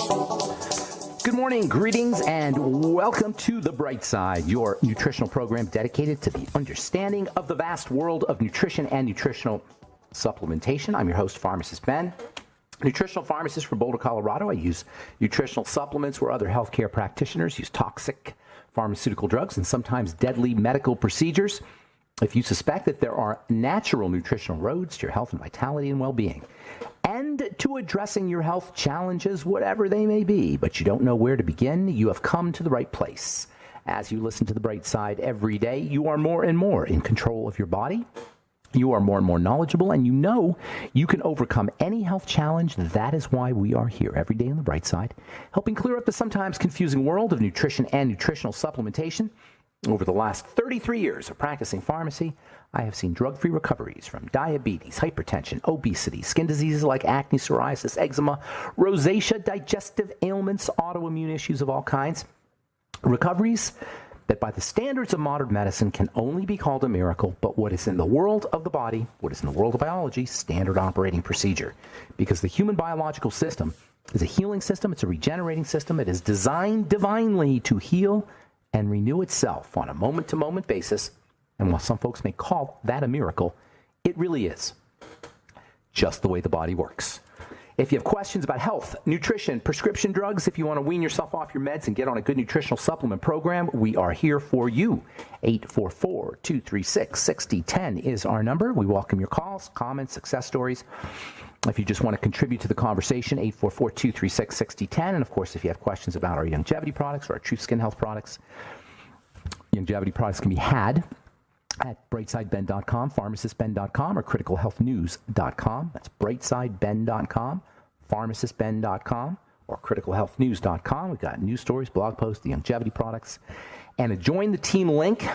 Good morning, greetings, and welcome to The Bright Side, your nutritional program dedicated to the understanding of the vast world of nutrition and nutritional supplementation. I'm your host, Pharmacist Ben, nutritional pharmacist from Boulder, Colorado. I use nutritional supplements where other healthcare practitioners use toxic pharmaceutical drugs and sometimes deadly medical procedures. If you suspect that there are natural nutritional roads to your health and vitality and well-being, and to addressing your health challenges, whatever they may be, but you don't know where to begin, you have come to the right place. As you listen to The Bright Side every day, you are more and more in control of your body. You are more and more knowledgeable, and you know you can overcome any health challenge. That is why we are here every day on The Bright Side, helping clear up the sometimes confusing world of nutrition and nutritional supplementation. Over the last 33 years of practicing pharmacy, I have seen drug-free recoveries from diabetes, hypertension, obesity, skin diseases like acne, psoriasis, eczema, rosacea, digestive ailments, autoimmune issues of all kinds. Recoveries that by the standards of modern medicine can only be called a miracle, but what is in the world of the body, what is in the world of biology, standard operating procedure. Because the human biological system is a healing system, it's a regenerating system, it is designed divinely to heal and renew itself on a moment-to-moment basis. And while some folks may call that a miracle, it really is just the way the body works. If you have questions about health, nutrition, prescription drugs, if you want to wean yourself off your meds and get on a good nutritional supplement program, we are here for you. 844-236-6010 is our number. We welcome your calls, comments, success stories. If you just want to contribute to the conversation, 844-236-6010. And of course, if you have questions about our longevity products or our Truth Skin Health products, longevity products can be had at brightsideben.com, pharmacistben.com, or criticalhealthnews.com. That's brightsideben.com, pharmacistben.com, or criticalhealthnews.com. We've got news stories, blog posts, the longevity products, and a Join the Team link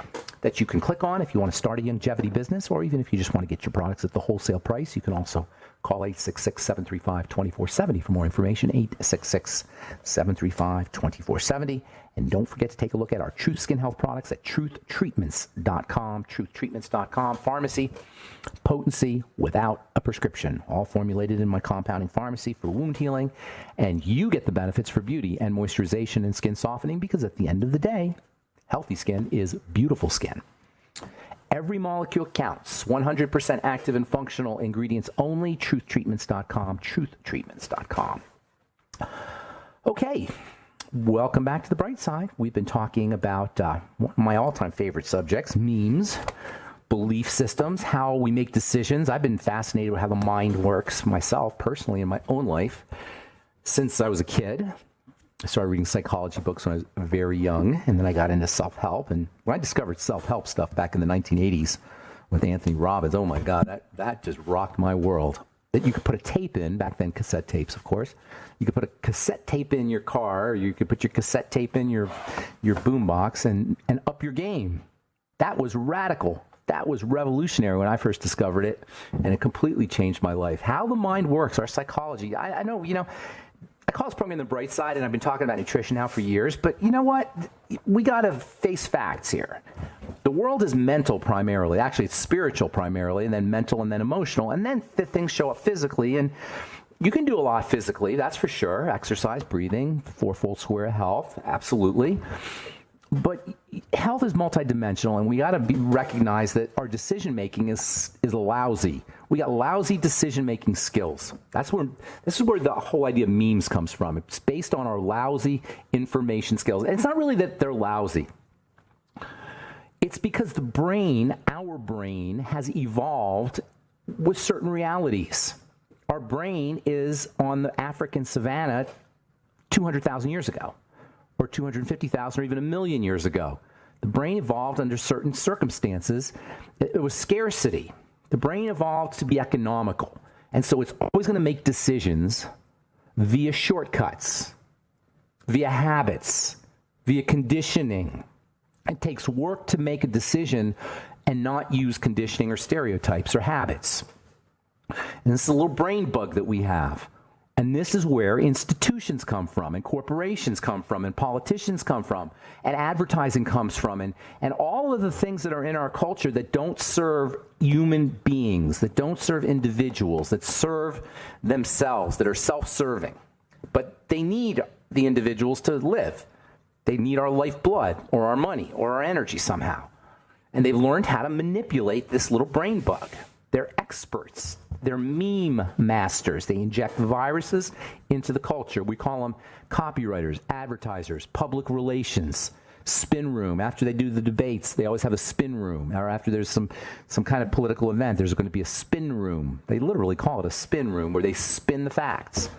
that you can click on if you want to start a longevity business, or even if you just want to get your products at the wholesale price. You can also call 866-735-2470 for more information, 866-735-2470. And don't forget to take a look at our Truth Skin Health products at truthtreatments.com, truthtreatments.com. Pharmacy, potency without a prescription, all formulated in my compounding pharmacy for wound healing. And you get the benefits for beauty and moisturization and skin softening, because at the end of the day, healthy skin is beautiful skin. Every molecule counts. 100% active and functional ingredients only. Truthtreatments.com, truthtreatments.com. Okay, welcome back to The Bright Side. We've been talking about one of my all-time favorite subjects, memes, belief systems, how we make decisions. I've been fascinated with how the mind works myself, personally, in my own life, since I was a kid. I started reading psychology books when I was very young, and then I got into self-help. And when I discovered self-help stuff back in the 1980s with Anthony Robbins, oh my God, that just rocked my world. That you could put a tape in, back then cassette tapes, of course. You could put a cassette tape in your car, or you could put your cassette tape in your boombox and up your game. That was radical. That was revolutionary when I first discovered it, and it completely changed my life. How the mind works, our psychology. I know, I call this program The Bright Side, and I've been talking about nutrition now for years, but you know what? We got to face facts here. The world is mental primarily. Actually, it's spiritual primarily, and then mental, and then emotional, and then things show up physically. And you can do a lot physically, that's for sure. Exercise, breathing, fourfold square of health, absolutely. But health is multidimensional, and we got to recognize that our decision-making is lousy. We got lousy decision-making skills. This is where the whole idea of memes comes from. It's based on our lousy information skills. And it's not really that they're lousy. It's because our brain has evolved with certain realities. Our brain is on the African savanna 200,000 years ago, or 250,000, or even 1,000,000 years ago. The brain evolved under certain circumstances. It was scarcity. The brain evolved to be economical. And so it's always going to make decisions via shortcuts, via habits, via conditioning. It takes work to make a decision and not use conditioning or stereotypes or habits. And this is a little brain bug that we have. And this is where institutions come from, and corporations come from, and politicians come from, and advertising comes from, and all of the things that are in our culture that don't serve human beings, that don't serve individuals, that serve themselves, that are self-serving. but they need the individuals to live. They need our lifeblood or our money or our energy somehow. And they've learned how to manipulate this little brain bug. They're experts. They're meme masters. They inject viruses into the culture. We call them copywriters, advertisers, public relations, spin room. After they do the debates, they always have a spin room. Or after there's some kind of political event, there's going to be a spin room. They literally call it a spin room, where they spin the facts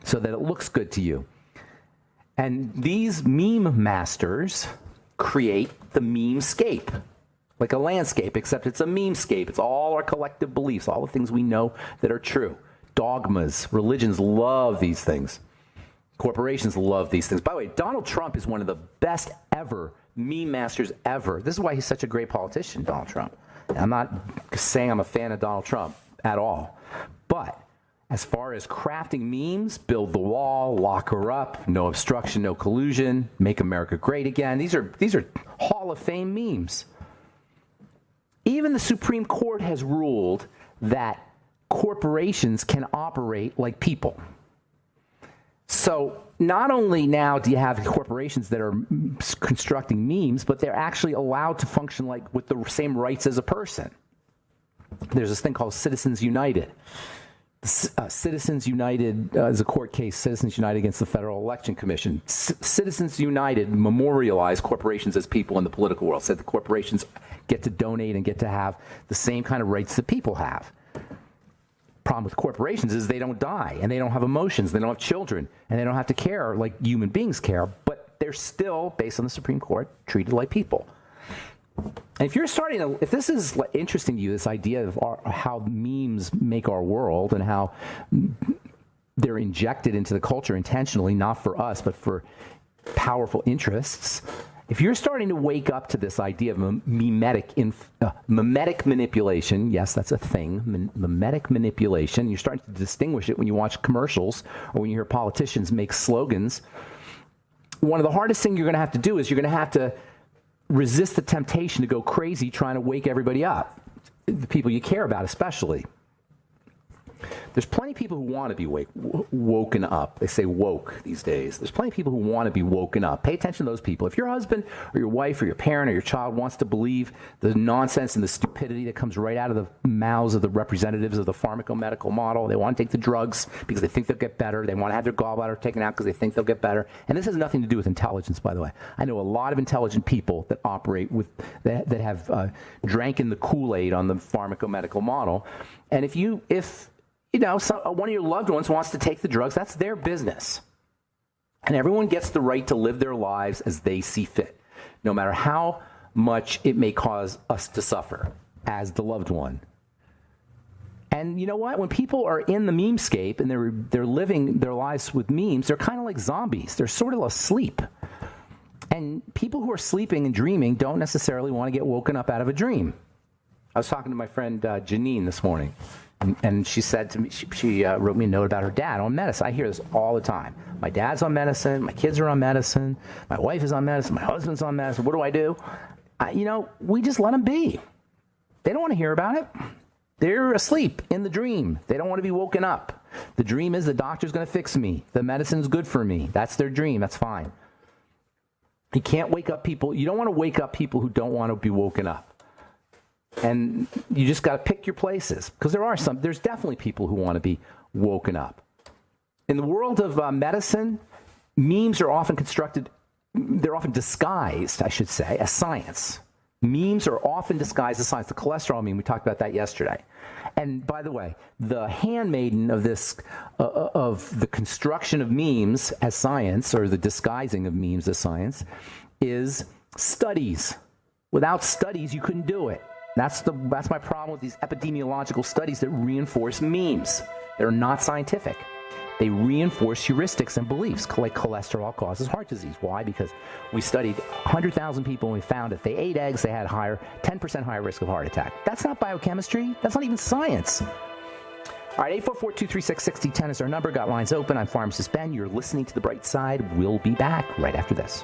so that it looks good to you. And these meme masters create the meme-scape, like a landscape, except it's a meme-scape. It's all our collective beliefs, all the things we know that are true. Dogmas, religions love these things. Corporations love these things. By the way, Donald Trump is one of the best ever meme masters ever. This is why he's such a great politician, Donald Trump. And I'm not saying I'm a fan of Donald Trump at all. But as far as crafting memes, build the wall, lock her up, no obstruction, no collusion, make America great again. These are Hall of Fame memes. Even the Supreme Court has ruled that corporations can operate like people. So not only now do you have corporations that are constructing memes, but they're actually allowed to function like with the same rights as a person. There's this thing called Citizens United. Citizens United is a court case, Citizens United against the Federal Election Commission. Citizens United memorialized corporations as people in the political world, said the corporations get to donate and get to have the same kind of rights that people have. Problem with corporations is they don't die, and they don't have emotions, they don't have children, and they don't have to care like human beings care, but they're still, based on the Supreme Court, treated like people. And if this is interesting to you, this idea of how memes make our world and how they're injected into the culture intentionally, not for us, but for powerful interests, if you're starting to wake up to this idea of mimetic manipulation, yes, that's a thing, mimetic manipulation, you're starting to distinguish it when you watch commercials or when you hear politicians make slogans, one of the hardest things you're going to have to do is you're going to have to resist the temptation to go crazy trying to wake everybody up, the people you care about especially. There's plenty of people who want to be woken up. They say woke these days. There's plenty of people who want to be woken up. Pay attention to those people. If your husband or your wife or your parent or your child wants to believe the nonsense and the stupidity that comes right out of the mouths of the representatives of the pharmacomedical model, they want to take the drugs because they think they'll get better. They want to have their gallbladder taken out because they think they'll get better. And this has nothing to do with intelligence, by the way. I know a lot of intelligent people that operate that have drank in the Kool-Aid on the pharmacomedical model. And if one of your loved ones wants to take the drugs, that's their business. And everyone gets the right to live their lives as they see fit, no matter how much it may cause us to suffer as the loved one. And you know what? When people are in the memescape and they're living their lives with memes, they're kind of like zombies. They're sort of asleep. And people who are sleeping and dreaming don't necessarily want to get woken up out of a dream. I was talking to my friend Janine this morning. And she said to me, she wrote me a note about her dad on medicine. I hear this all the time. My dad's on medicine. My kids are on medicine. My wife is on medicine. My husband's on medicine. What do? We just let them be. They don't want to hear about it. They're asleep in the dream. They don't want to be woken up. The dream is the doctor's going to fix me. The medicine's good for me. That's their dream. That's fine. You can't wake up people. You don't want to wake up people who don't want to be woken up. And you just got to pick your places, because there's definitely people who want to be woken up. In the world of medicine, memes are often they're often disguised, I should say, as science. Memes are often disguised as science. The cholesterol meme, we talked about that yesterday. And by the way, the handmaiden of the construction of memes as science, or the disguising of memes as science, is studies. Without studies, you couldn't do it. That's my problem with these epidemiological studies that reinforce memes. They're not scientific. They reinforce heuristics and beliefs, like cholesterol causes heart disease. Why? Because we studied 100,000 people and we found if they ate eggs, they had 10% higher risk of heart attack. That's not biochemistry. That's not even science. All right, 844-236-6010 is our number. Got lines open. I'm Pharmacist Ben. You're listening to The Bright Side. We'll be back right after this.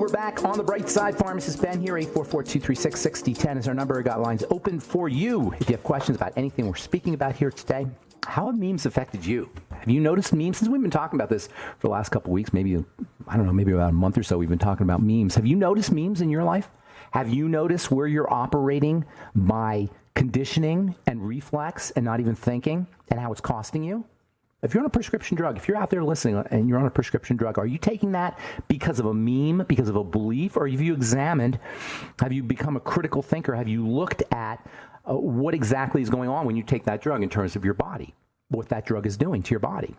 we're back on the bright side. Pharmacist Ben here. 844-236-6010 is our number. I got lines open for you. If you have questions about anything we're speaking about here today, how have memes affected you? Have you noticed memes? Since we've been talking about this for the last couple of weeks, maybe about a month or so, we've been talking about memes. Have you noticed memes in your life? Have you noticed where you're operating by conditioning and reflex and not even thinking, and how it's costing you? If you're on a prescription drug, if you're out there listening and you're on a prescription drug, are you taking that because of a meme, because of a belief, or have you examined, have you become a critical thinker? Have you looked at what exactly is going on when you take that drug in terms of your body, what that drug is doing to your body?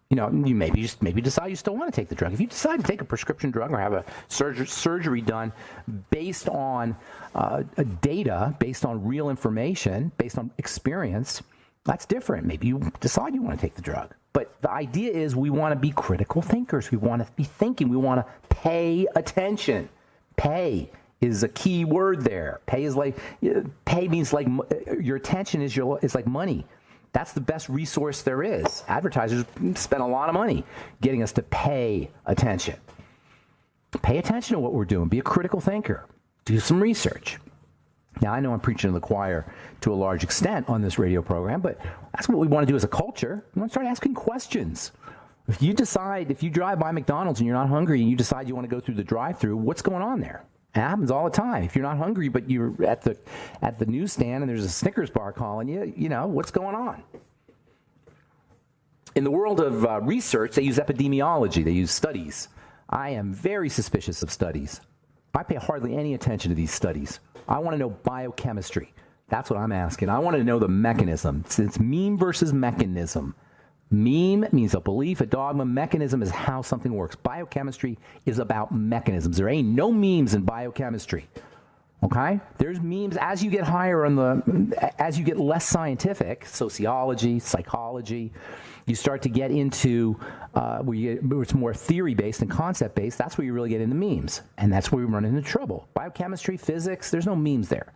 You know, you maybe decide you still want to take the drug. If you decide to take a prescription drug or have a surgery done based on data, based on real information, based on experience, that's different. Maybe you decide you want to take the drug. But the idea is we want to be critical thinkers. We want to be thinking. We want to pay attention. Pay is a key word there. Pay means like your attention is like money. That's the best resource there is. Advertisers spend a lot of money getting us to pay attention. Pay attention to what we're doing. Be a critical thinker. Do some research. Now, I know I'm preaching to the choir to a large extent on this radio program, but that's what we want to do as a culture. We want to start asking questions. If you drive by McDonald's and you're not hungry and you decide you want to go through the drive-thru, what's going on there? It happens all the time. If you're not hungry, but you're at the newsstand and there's a Snickers bar calling you, you know, what's going on? In the world of research, they use epidemiology. They use studies. I am very suspicious of studies. I pay hardly any attention to these studies. I want to know biochemistry. That's what I'm asking. I want to know the mechanism. It's meme versus mechanism. Meme means a belief, a dogma. Mechanism is how something works. Biochemistry is about mechanisms. There ain't no memes in biochemistry. Okay? There's memes as you get higher as you get less scientific, sociology, psychology, you start to get into where it's more theory-based and concept-based. That's where you really get into memes. And that's where we run into trouble. Biochemistry, physics, there's no memes there.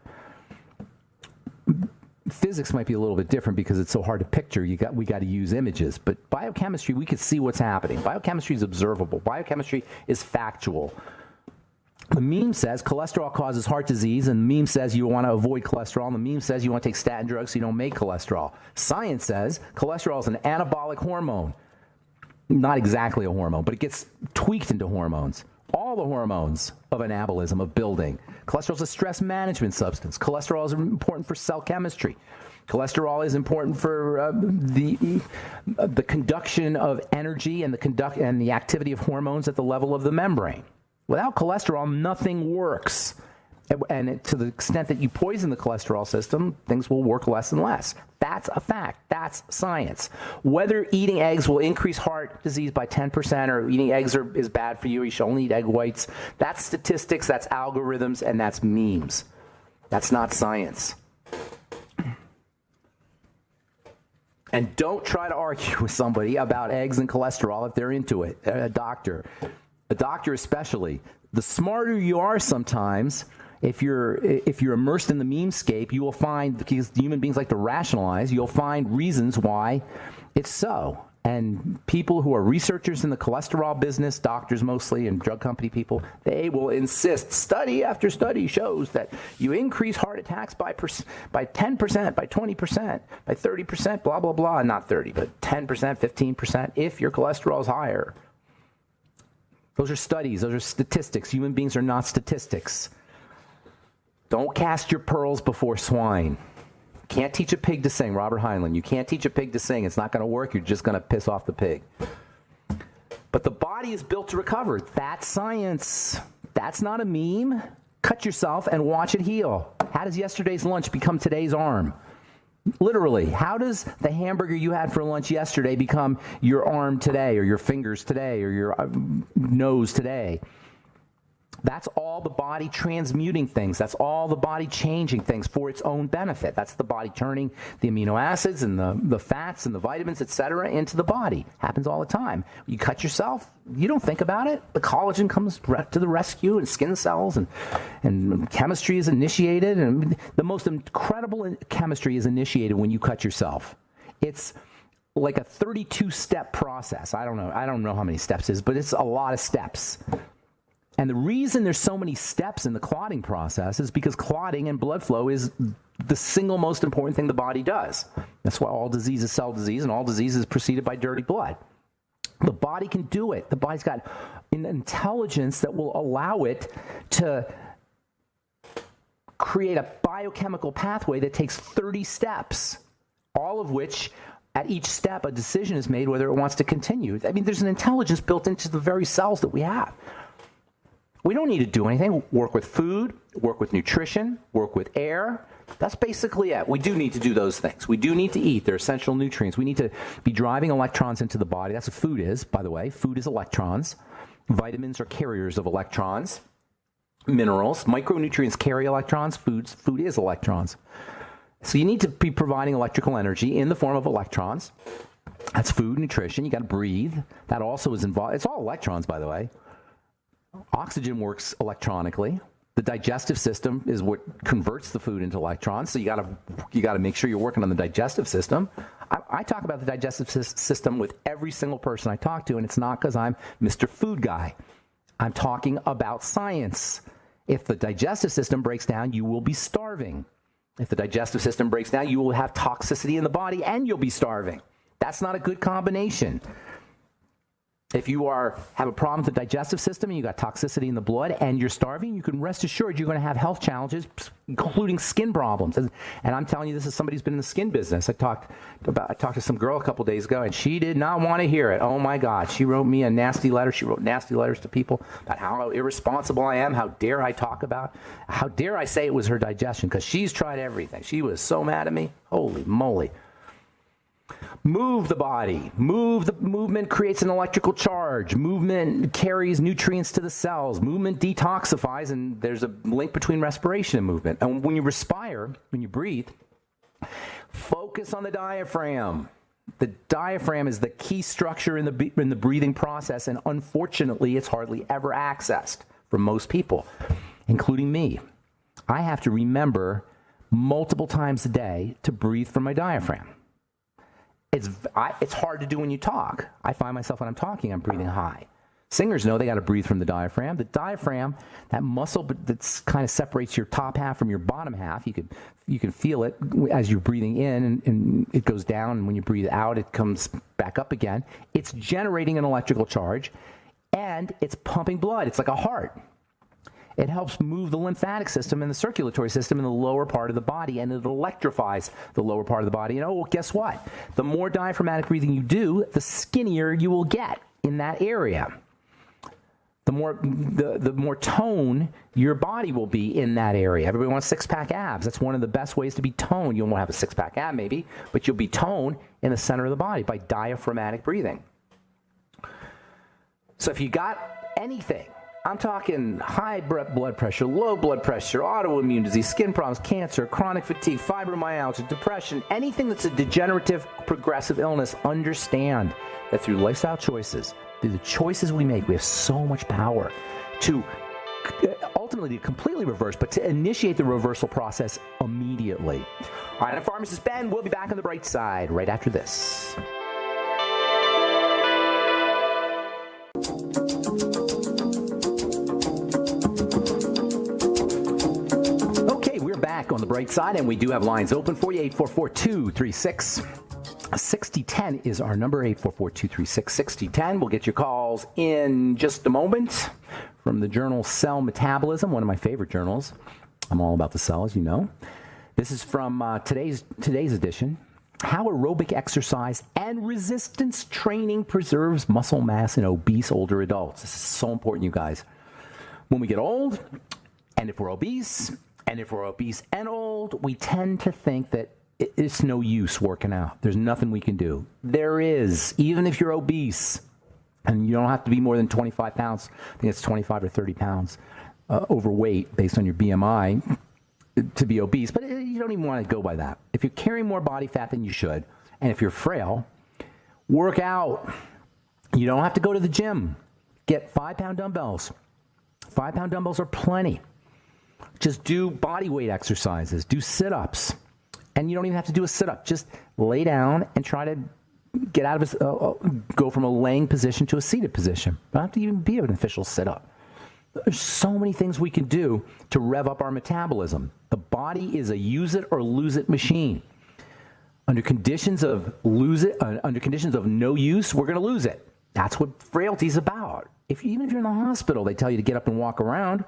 Physics might be a little bit different because it's so hard to picture. We got to use images. But biochemistry, we can see what's happening. Biochemistry is observable. Biochemistry is factual. The meme says cholesterol causes heart disease, and the meme says you want to avoid cholesterol, and the meme says you want to take statin drugs so you don't make cholesterol. Science says cholesterol is an anabolic hormone. Not exactly a hormone, but it gets tweaked into hormones. All the hormones of anabolism, of building. Cholesterol is a stress management substance. Cholesterol is important for cell chemistry. Cholesterol is important for the conduction of energy and the activity of hormones at the level of the membrane. Without cholesterol, nothing works. And to the extent that you poison the cholesterol system, things will work less and less. That's a fact. That's science. Whether eating eggs will increase heart disease by 10% or eating eggs is bad for you, you should only eat egg whites, that's statistics, that's algorithms, and that's memes. That's not science. And don't try to argue with somebody about eggs and cholesterol if they're into it. A doctor especially. The smarter you are sometimes, if you're immersed in the memescape, you will find, because human beings like to rationalize, you'll find reasons why it's so. And people who are researchers in the cholesterol business, doctors mostly, and drug company people, they will insist. Study after study shows that you increase heart attacks by 10%, by 20%, by 30%, blah, blah, blah. Not 30, but 10%, 15% if your cholesterol is higher. Those are studies. Those are statistics. Human beings are not statistics. Don't cast your pearls before swine. Can't teach a pig to sing, Robert Heinlein. You can't teach a pig to sing. It's not going to work. You're just going to piss off the pig. But the body is built to recover. That's science. That's not a meme. Cut yourself and watch it heal. How does yesterday's lunch become today's arm? Literally, how does the hamburger you had for lunch yesterday become your arm today, or your fingers today, or your nose today? That's all the body transmuting things. That's all the body changing things for its own benefit. That's the body turning the amino acids and the fats and the vitamins, etc., into the body. Happens all the time. You cut yourself, you don't think about it. The collagen comes to the rescue, and skin cells, and chemistry is initiated. And the most incredible chemistry is initiated when you cut yourself. It's like a 32-step process. I don't know how many steps it is, but it's a lot of steps. And the reason there's so many steps in the clotting process is because clotting and blood flow is the single most important thing the body does. That's why all disease is cell disease, and all disease is preceded by dirty blood. The body can do it. The body's got an intelligence that will allow it to create a biochemical pathway that takes 30 steps, all of which, at each step, a decision is made whether it wants to continue. I mean, there's an intelligence built into the very cells that we have. We don't need to do anything. Work with food, work with nutrition, work with air. That's basically it. We do need to do those things. We do need to eat. They're essential nutrients. We need to be driving electrons into the body. That's what food is, by the way. Food is electrons. Vitamins are carriers of electrons. Minerals, micronutrients carry electrons. Food is electrons. So you need to be providing electrical energy in the form of electrons. That's food, nutrition. You got to breathe. That also is involved. It's all electrons, by the way. Oxygen works electronically. The digestive system is what converts the food into electrons. So you got to make sure you're working on the digestive system. I talk about the digestive system with every single person I talk to, and it's not because I'm Mr. Food Guy. I'm talking about science. If the digestive system breaks down, you will be starving. If the digestive system breaks down, you will have toxicity in the body and you'll be starving. That's not a good combination. If you have a problem with the digestive system and you got toxicity in the blood and you're starving, you can rest assured you're going to have health challenges, including skin problems. And I'm telling you, this is somebody who's been in the skin business. I talked to some girl a couple days ago, and she did not want to hear it. Oh my God, she wrote me a nasty letter. She wrote nasty letters to people about how irresponsible I am. How dare I how dare I say it was her digestion, because she's tried everything. She was so mad at me. Holy moly. Move the body. Movement creates an electrical charge. Movement carries nutrients to the cells. Movement detoxifies, and there's a link between respiration and movement. And when you respire, when you breathe, focus on the diaphragm. The diaphragm is the key structure in the breathing process, and unfortunately, it's hardly ever accessed for most people, including me. I have to remember multiple times a day to breathe from my diaphragm. It's hard to do when you talk. I find myself when I'm talking, I'm breathing high. Singers know they got to breathe from the diaphragm. The diaphragm, that muscle that kind of separates your top half from your bottom half, you can feel it as you're breathing in, and it goes down, and when you breathe out, it comes back up again. It's generating an electrical charge, and it's pumping blood. It's like a heart. It helps move the lymphatic system and the circulatory system in the lower part of the body, and it electrifies the lower part of the body. And well, guess what? The more diaphragmatic breathing you do, the skinnier you will get in that area. The more tone your body will be in that area. Everybody wants six-pack abs. That's one of the best ways to be toned. You won't have a six-pack ab maybe, but you'll be toned in the center of the body by diaphragmatic breathing. So if you got anything, I'm talking high blood pressure, low blood pressure, autoimmune disease, skin problems, cancer, chronic fatigue, fibromyalgia, depression, anything that's a degenerative, progressive illness, understand that through lifestyle choices, through the choices we make, we have so much power to ultimately to completely reverse, but to initiate the reversal process immediately. All right, I'm Pharmacist Ben. We'll be back on the bright side right after this. Back on the bright side, and we do have lines open for you. 844-236-6010 is our number. 844-236-6010. We'll get your calls in just a moment from the journal Cell Metabolism, one of my favorite journals. I'm all about the cell, as you know. This is from today's edition. How aerobic exercise and resistance training preserves muscle mass in obese older adults. This is so important, you guys. When we get old, and if we're obese and old, we tend to think that it's no use working out. There's nothing we can do. There is. Even if you're obese, and you don't have to be more than 25 pounds, I think it's 25 or 30 pounds overweight based on your BMI to be obese, but you don't even want to go by that. If you're carrying more body fat than you should, and if you're frail, work out. You don't have to go to the gym. Get 5-pound dumbbells. 5-pound dumbbells are plenty. Just do body weight exercises, do sit-ups, and you don't even have to do a sit-up. Just lay down and try to get out of go from a laying position to a seated position. You don't have to even be an official sit-up. There's so many things we can do to rev up our metabolism. The body is a use it or lose it machine. Under conditions of under conditions of no use, we're going to lose it. That's what frailty is about. Even if you're in the hospital, they tell you to get up and walk around.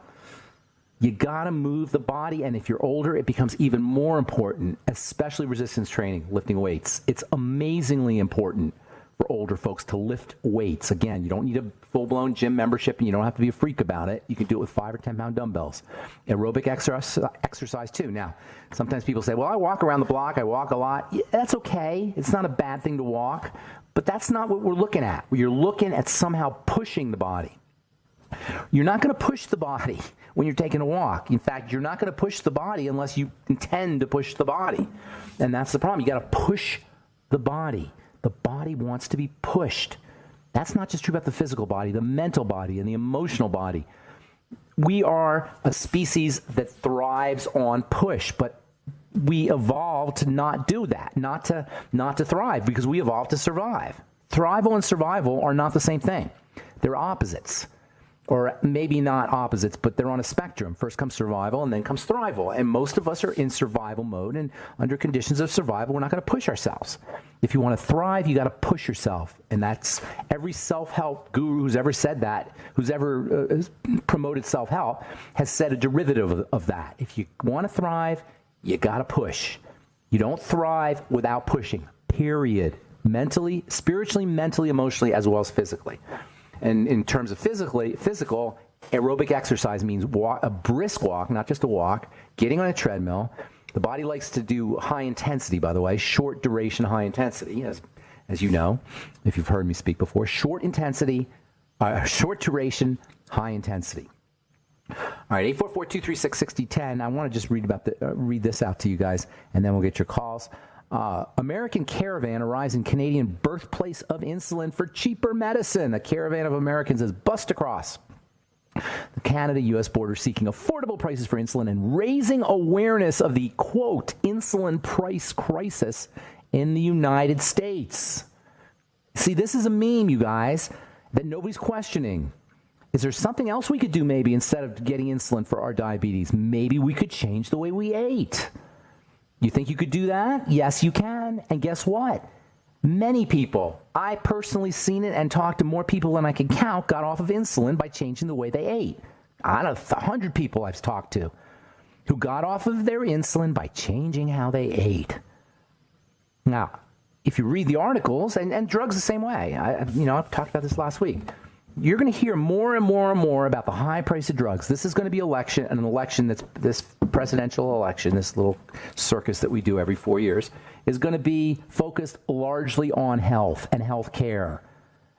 You got to move the body, and if you're older, it becomes even more important, especially resistance training, lifting weights. It's amazingly important for older folks to lift weights. Again, you don't need a full-blown gym membership, and you don't have to be a freak about it. You can do it with 5 or 10-pound dumbbells. Aerobic exercise too. Now, sometimes people say, well, I walk around the block, I walk a lot. Yeah, that's okay. It's not a bad thing to walk, but that's not what we're looking at. You're looking at somehow pushing the body. You're not going to push the body when you're taking a walk. In fact, you're not going to push the body unless you intend to push the body. And that's the problem. You got to push the body. The body wants to be pushed. That's not just true about the physical body, the mental body and the emotional body. We are a species that thrives on push, but we evolved to not do that, not to thrive, because we evolved to survive. Thrival and survival are not the same thing. They're opposites. Or maybe not opposites, but they're on a spectrum. First comes survival, and then comes thrival. And most of us are in survival mode, and under conditions of survival, we're not going to push ourselves. If you want to thrive, you got to push yourself. And that's every self-help guru who's ever said that, who's ever promoted self-help, has said a derivative of that. If you want to thrive, you got to push. You don't thrive without pushing, period. Mentally, spiritually, mentally, emotionally, as well as physically. And in terms of physical, aerobic exercise means a brisk walk, not just a walk, getting on a treadmill. The body likes to do high intensity, by the way, short duration, high intensity, as you know, if you've heard me speak before. Short duration, high intensity. All right, 844-236-6010. I want to just read this out to you guys, and then we'll get your calls. American caravan arrives in Canadian birthplace of insulin for cheaper medicine. A caravan of Americans has bust across the Canada-U.S. border seeking affordable prices for insulin and raising awareness of the, quote, insulin price crisis in the United States. See, this is a meme, you guys, that nobody's questioning. Is there something else we could do maybe instead of getting insulin for our diabetes? Maybe we could change the way we ate. You think you could do that? Yes, you can. And guess what? Many people, I personally seen it and talked to more people than I can count, got off of insulin by changing the way they ate. I don't know, 100 people I've talked to who got off of their insulin by changing how they ate. Now, if you read the articles, and drugs the same way, I've talked about this last week. You're going to hear more and more and more about the high price of drugs. This is going to be an election that's this presidential election, this little circus that we do every 4 years, is going to be focused largely on health and health care.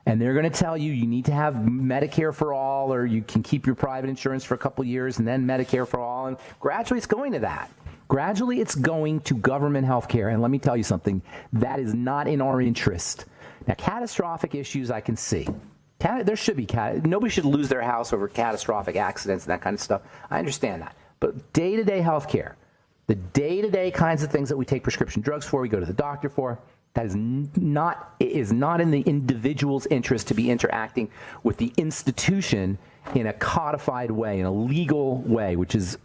And they're going to tell you need to have Medicare for all, or you can keep your private insurance for a couple of years and then Medicare for all. And gradually it's going to that. Gradually it's going to government health care. And let me tell you something, that is not in our interest. Now, catastrophic issues I can see. There should be nobody should lose their house over catastrophic accidents and that kind of stuff. I understand that. But day-to-day health care, the day-to-day kinds of things that we take prescription drugs for, we go to the doctor for, that is not in the individual's interest to be interacting with the institution in a codified way, in a legal way, which is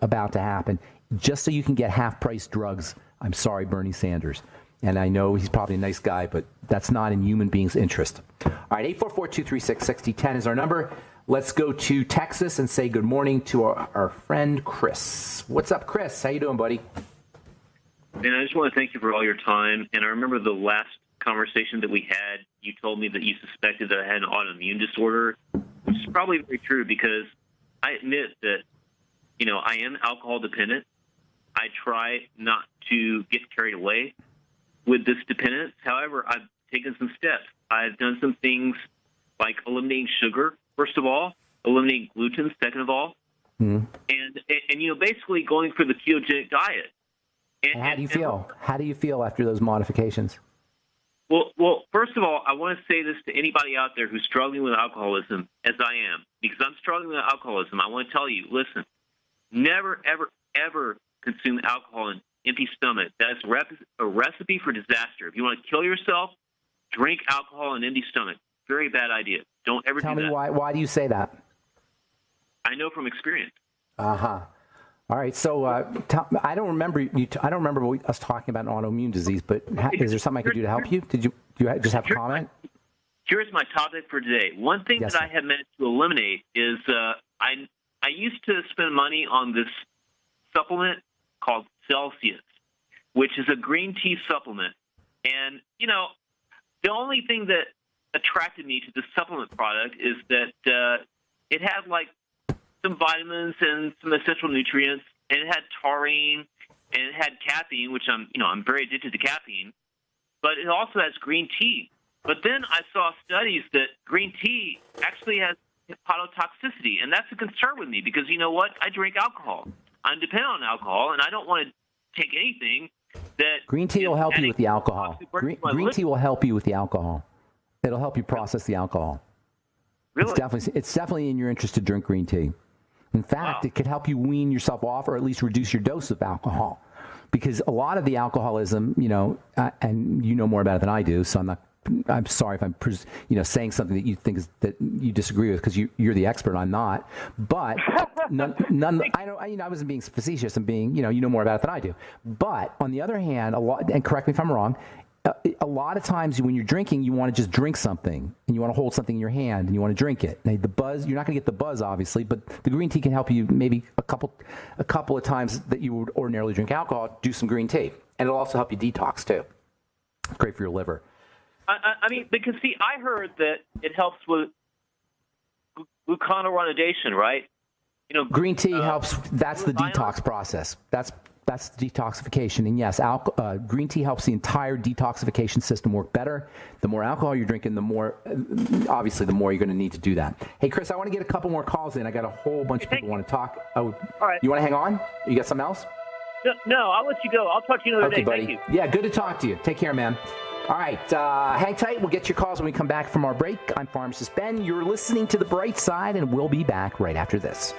about to happen, just so you can get half-price drugs. I'm sorry, Bernie Sanders. And I know he's probably a nice guy, but that's not in human beings' interest. All right, 844-236-6010 is our number. Let's go to Texas and say good morning to our friend Chris. What's up, Chris? How you doing, buddy? And I just want to thank you for all your time. And I remember the last conversation that we had, you told me that you suspected that I had an autoimmune disorder, which is probably very true because I admit that, I am alcohol dependent. I try not to get carried away with this dependence. However, I've taken some steps. I've done some things like eliminating sugar, first of all, eliminating gluten, second of all, and basically going for the ketogenic diet. And how do you feel? How do you feel after those modifications? Well, first of all, I want to say this to anybody out there who's struggling with alcoholism, as I am, because I'm struggling with alcoholism. I want to tell you, listen, never, ever, ever consume alcohol in empty stomach. That's a recipe for disaster. If you want to kill yourself, drink alcohol in empty stomach. Very bad idea. Don't ever do that. Tell me why do you say that? I know from experience. Uh-huh. All right. So I don't remember I don't remember us talking about an autoimmune disease, but is there something I could do to help you? Do you just have a comment? Here's my topic for today. One thing that I have managed to eliminate is I used to spend money on this supplement called Celsius, which is a green tea supplement. And, the only thing that attracted me to the supplement product is that it had like some vitamins and some essential nutrients, and it had taurine, and it had caffeine, which I'm very addicted to caffeine, but it also has green tea. But then I saw studies that green tea actually has hepatotoxicity, and that's a concern with me because you know what? I drink alcohol. I'm dependent on alcohol, and I don't want to take anything that... Green tea will help you with the alcohol. Green tea will help you with the alcohol. It'll help you process the alcohol. Really? It's definitely in your interest to drink green tea. In fact, It could help you wean yourself off or at least reduce your dose of alcohol. Because a lot of the alcoholism, and you know more about it than I do, so I'm sorry if I'm saying something that you think that you disagree with because you're the expert. I'm not. But I wasn't being facetious. I'm being you know more about it than I do. But on the other hand, and correct me if I'm wrong. A lot of times when you're drinking, you want to just drink something and you want to hold something in your hand and you want to drink it. Now, the buzz, you're not going to get the buzz, obviously, but the green tea can help you maybe a couple of times that you would ordinarily drink alcohol, do some green tea. And it'll also help you detox, too. Great for your liver. I mean, because, see, I heard that it helps with glucuronidation, right? Green tea helps. That's the detox process. That's detoxification. And yes, green tea helps the entire detoxification system work better. The more alcohol you're drinking, the more you're going to need to do that. Hey, Chris, I want to get a couple more calls in. I got a whole bunch of people want to talk. Oh, all right. You want to hang on? You got something else? No, I'll let you go. I'll talk to you another day. Buddy. Thank you. Yeah, good to talk to you. Take care, man. All right, hang tight. We'll get your calls when we come back from our break. I'm Pharmacist Ben. You're listening to The Bright Side, and we'll be back right after this.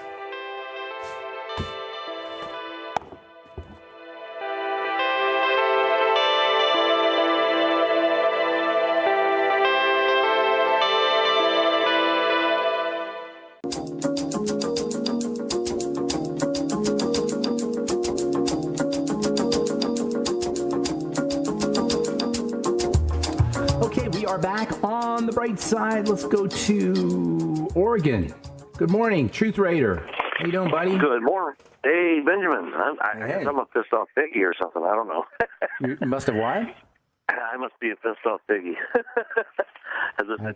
Back on The Bright Side. Let's go to Oregon. Good morning, Truth Raider. How you doing, buddy? Good morning. Hey, Benjamin. I guess I'm a pissed off piggy or something. I don't know. You must have what? I must be a pissed off piggy.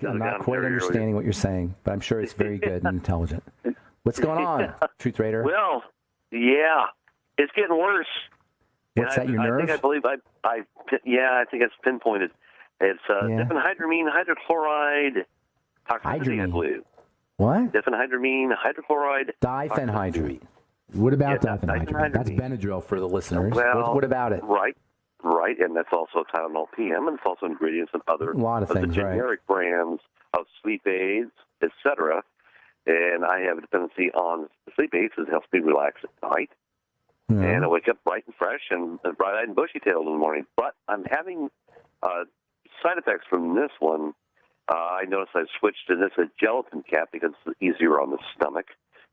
I'm not quite understanding what you're saying, but I'm sure it's very good and intelligent. What's going on, Truth Raider? Well, yeah, it's getting worse. What's that, your nerve? I believe I think it's pinpointed. It's diphenhydramine hydrochloride toxicity, I believe. What? Diphenhydramine hydrochloride. Diphenhydramine. What about diphenhydramine? That's Benadryl for the listeners. Well, what about it? Right, and that's also Tylenol PM, and it's also ingredients in other things, the generic brands of sleep aids, etc. And I have a dependency on sleep aids that helps me relax at night. Yeah. And I wake up bright and fresh and bright-eyed and bushy-tailed in the morning. But I'm having side effects from this one. I noticed I switched to this a gelatin cap because it's easier on the stomach,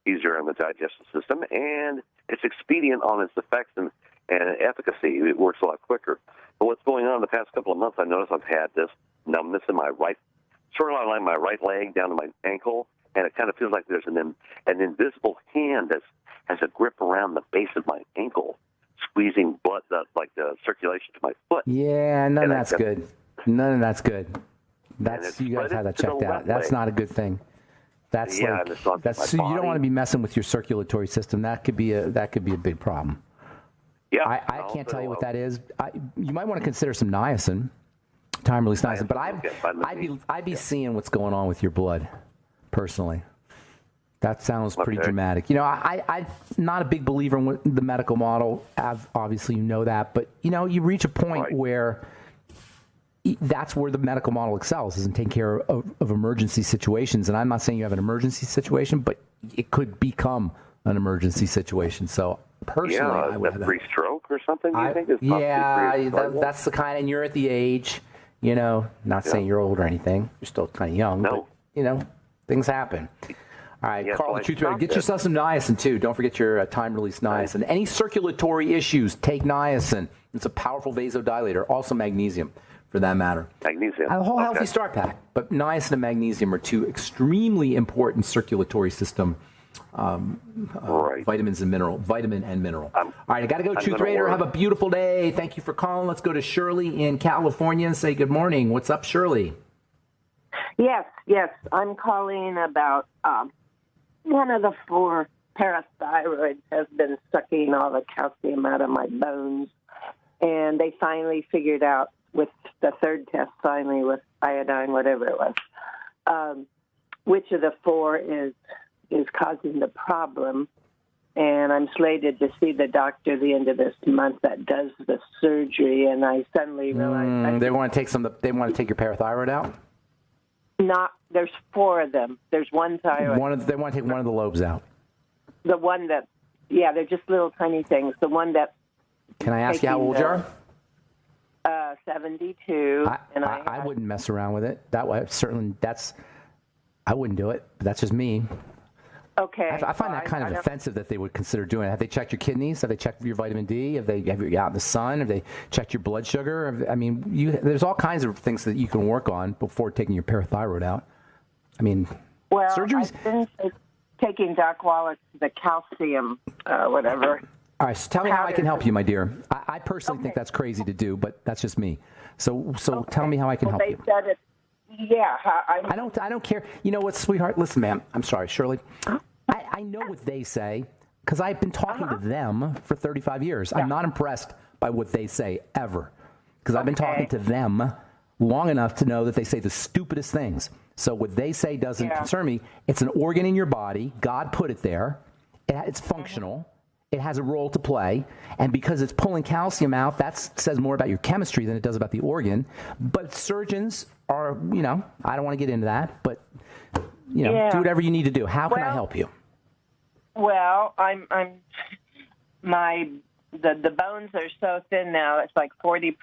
easier on the digestive system, and it's expedient on its effects and efficacy. It works a lot quicker. But what's going on in the past couple of months, I noticed I've had this numbness in my right, sort of like my right leg down to my ankle, and it kind of feels like there's an invisible hand that has a grip around the base of my ankle, squeezing blood, like the circulation to my foot. Yeah, none of that's good. None of that's good. That's you guys have that checked out. That's not a good thing. That's so you don't want to be messing with your circulatory system. That could be a big problem. Yeah, I can't tell you what that is. You might want to consider some niacin, time-release niacin. But I'd be seeing what's going on with your blood, personally. That sounds pretty dramatic. I'm not a big believer in the medical model. Obviously, you know that. But, you reach a point where that's where the medical model excels, is in taking care of emergency situations. And I'm not saying you have an emergency situation, but it could become an emergency situation. So, personally, I would have that. Pre-stroke or something, you think? That's the kind, and you're at the age, not saying you're old or anything. You're still kind of young, but, things happen. All right, Yes, Carl, well, the I truth rate. Get stopped it. yourself some niacin, too. Don't forget your time-release niacin. Any circulatory issues, take niacin. It's a powerful vasodilator. Also magnesium, for that matter. Magnesium. A whole healthy Okay. start pack. But niacin and magnesium are two extremely important circulatory system Right. vitamin and mineral. All right, I got to go. I'm Truth gonna Raider, order. have a beautiful day. Thank you for calling. Let's go to Shirley in California and say good morning. What's up, Shirley? Yes. I'm calling about one of the 4 parathyroids has been sucking all the calcium out of my bones. And they finally figured out with the 3rd test, finally with iodine, whatever it was, which of the 4 is causing the problem. And I'm slated to see the doctor the end of this month that does the surgery. And I suddenly realized They want to take They want to take your parathyroid out. there's 4 of them. There's one thyroid. They want to take one of the lobes out. The one that, they're just little tiny things. The one that. Can I ask you how old you are? 72. I wouldn't mess around with it. That way, certainly, I wouldn't do it. But that's just me. Okay. I find that kind of offensive that they would consider doing it. Have they checked your kidneys? Have they checked your vitamin D? Have you out in the sun? Have they checked your blood sugar? I mean, there's all kinds of things that you can work on before taking your parathyroid out. I mean, surgeries. I've been taking Doc Wallace, the calcium, whatever. All right, so tell me how I can help you, my dear. I personally think that's crazy to do, but that's just me. So tell me how I can help you. They said it. Yeah. I don't care. You know what, sweetheart? Listen, ma'am. I'm sorry, Shirley. I know what they say because I've been talking to them for 35 years. I'm not impressed by what they say ever because I've been talking to them long enough to know that they say the stupidest things. So what they say doesn't concern me. It's an organ in your body. God put it there. It's functional. It has a role to play. And because it's pulling calcium out, that says more about your chemistry than it does about the organ. But surgeons are, I don't want to get into that, but, do whatever you need to do. How can I help you? Well, the bones are so thin now, it's like 40%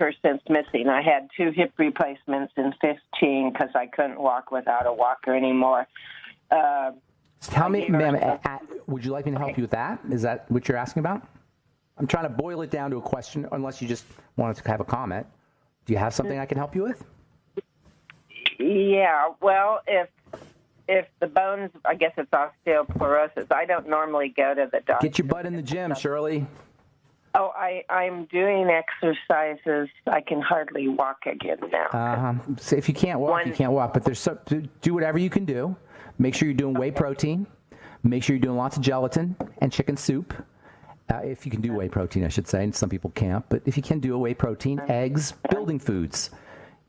missing. I had 2 hip replacements in 15 because I couldn't walk without a walker anymore. Tell me, ma'am, would you like me to help you with that? Is that what you're asking about? I'm trying to boil it down to a question, unless you just wanted to have a comment. Do you have something I can help you with? Yeah, well, if the bones, I guess it's osteoporosis. I don't normally go to the doctor. Get your butt in the gym, Shirley. Oh, I'm doing exercises. I can hardly walk again now. So if you can't walk, you can't walk. But do whatever you can do. Make sure you're doing whey protein. Make sure you're doing lots of gelatin and chicken soup. If you can do whey protein, I should say, and some people can't. But if you can do a whey protein, eggs, building foods.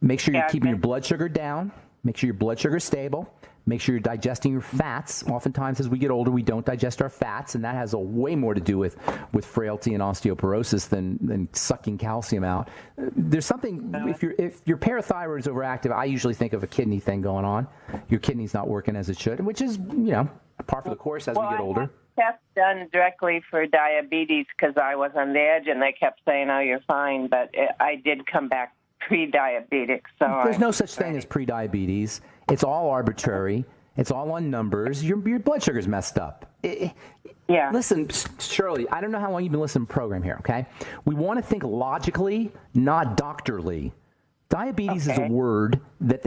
Make sure you're keeping your blood sugar down. Make sure your blood sugar is stable. Make sure you're digesting your fats. Oftentimes, as we get older, we don't digest our fats, and that has way more to do with frailty and osteoporosis than sucking calcium out. There's something, if your parathyroid is overactive, I usually think of a kidney thing going on. Your kidney's not working as it should, which is, par for the course as we get older. I had tests done directly for diabetes because I was on the edge, and they kept saying, "Oh, you're fine," but I did come back pre-diabetic. So there's no such thing as pre-diabetes. It's all arbitrary. It's all on numbers. Your blood sugar's messed up. Listen, Shirley, I don't know how long you've been listening to the program here, okay? We want to think logically, not doctorly. Diabetes is a word that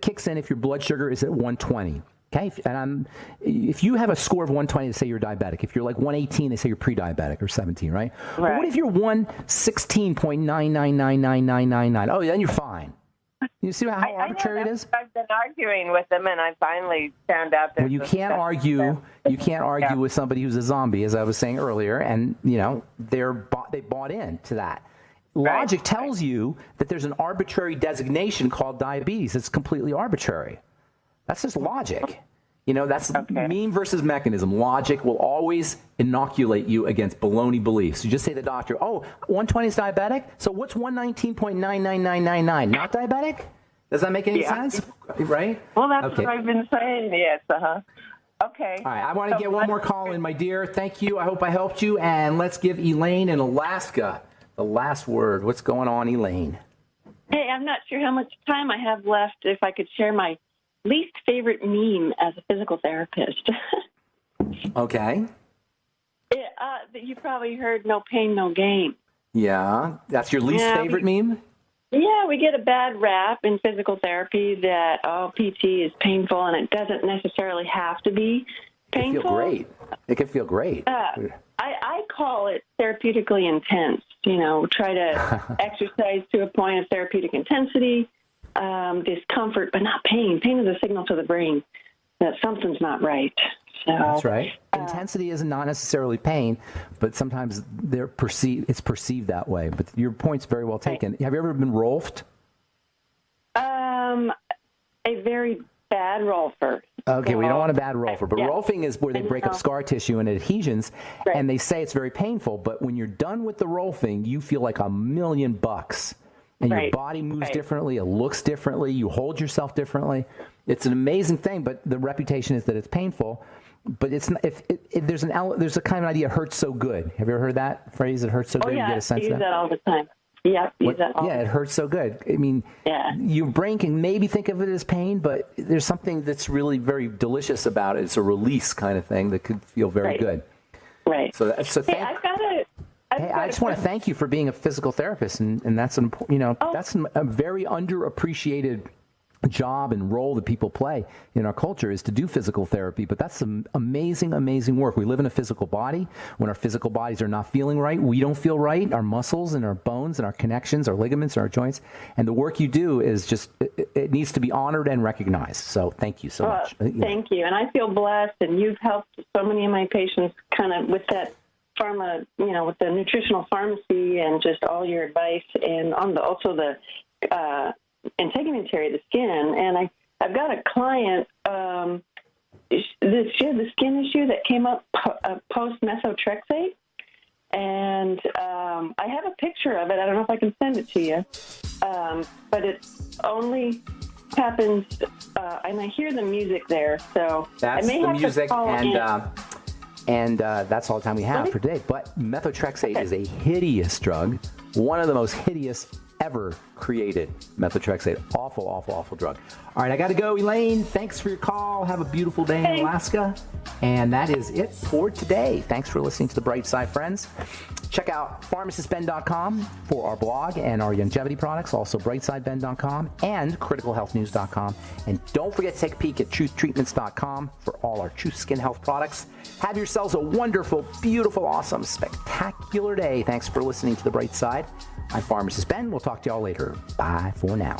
kicks in if your blood sugar is at 120. Okay, and if you have a score of 120, they say you're diabetic. If you're like 118, they say you're pre-diabetic, or 17, right? But what if you're 116.9999999? Oh, then you're fine. You see how arbitrary it is? I've been arguing with them, and I finally found out that. Well, you can't argue. You can't argue with somebody who's a zombie, as I was saying earlier, and they bought into that. Logic tells you that there's an arbitrary designation called diabetes. It's completely arbitrary. That's just logic. That's mean versus mechanism. Logic will always inoculate you against baloney beliefs. You just say to the doctor, 120 is diabetic? So what's 119.99999? Not diabetic? Does that make any sense? Right? Well, that's what I've been saying, yes. Okay. All right, I want to get one more call in, my dear. Thank you. I hope I helped you. And let's give Elaine in Alaska the last word. What's going on, Elaine? Hey, I'm not sure how much time I have left. If I could share my least favorite meme as a physical therapist. Okay. You probably heard "no pain, no gain." Yeah, that's your least favorite meme? Yeah, we get a bad rap in physical therapy that, PT is painful, and it doesn't necessarily have to be painful. It can feel great. I call it therapeutically intense. Try to exercise to a point of therapeutic intensity, discomfort, but not pain. Pain is a signal to the brain that something's not right. So, that's right. Intensity is not necessarily pain, but sometimes it's perceived that way. But your point's very well taken. Right. Have you ever been rolfed? A very bad rolfer. Okay, we don't want a bad rolfer, but rolfing is where they break up scar tissue and adhesions, and they say it's very painful, but when you're done with the rolfing, you feel like $1,000,000, and your body moves differently, it looks differently, you hold yourself differently. It's an amazing thing, but the reputation is that it's painful. But it's not, if there's a kind of idea, it hurts so good. Have you ever heard that phrase? It hurts so good. Yeah, you get a sense I use of that all the time. Yeah, it hurts so good. I mean, your brain can maybe think of it as pain, but there's something that's really very delicious about it. It's a release kind of thing that could feel very good. Right. So I just want to thank you for being a physical therapist, and that's that's a very underappreciated job and role that people play in our culture is to do physical therapy, but that's some amazing work. We live in a physical body. When our physical bodies are not feeling right, we don't feel right. Our muscles and our bones and our connections, our ligaments and our joints, and the work you do is just, it needs to be honored and recognized. So thank you so much. Thank you. And I feel blessed, and you've helped so many of my patients kind of with that with the nutritional pharmacy and just all your advice, and on the integumentary of the skin. And I've got a client, she had the skin issue that came up post-methotrexate, and I have a picture of it. I don't know if I can send it to you, but it only happens, and I hear the music there, so that's I may the have music, to call and that's all the time we have for today. But methotrexate is a hideous drug, one of the most hideous ever created. Methotrexate, awful drug. All right, I got to go, Elaine. Thanks for your call. Have a beautiful day in Alaska. And that is it for today. Thanks for listening to The Bright Side, friends. Check out pharmacistben.com for our blog and our longevity products, also brightsideben.com and criticalhealthnews.com. And don't forget to take a peek at truthtreatments.com for all our Truth Skin Health products. Have yourselves a wonderful, beautiful, awesome, spectacular day. Thanks for listening to The Bright Side. I'm Pharmacist Ben. We'll talk to y'all later. Bye for now.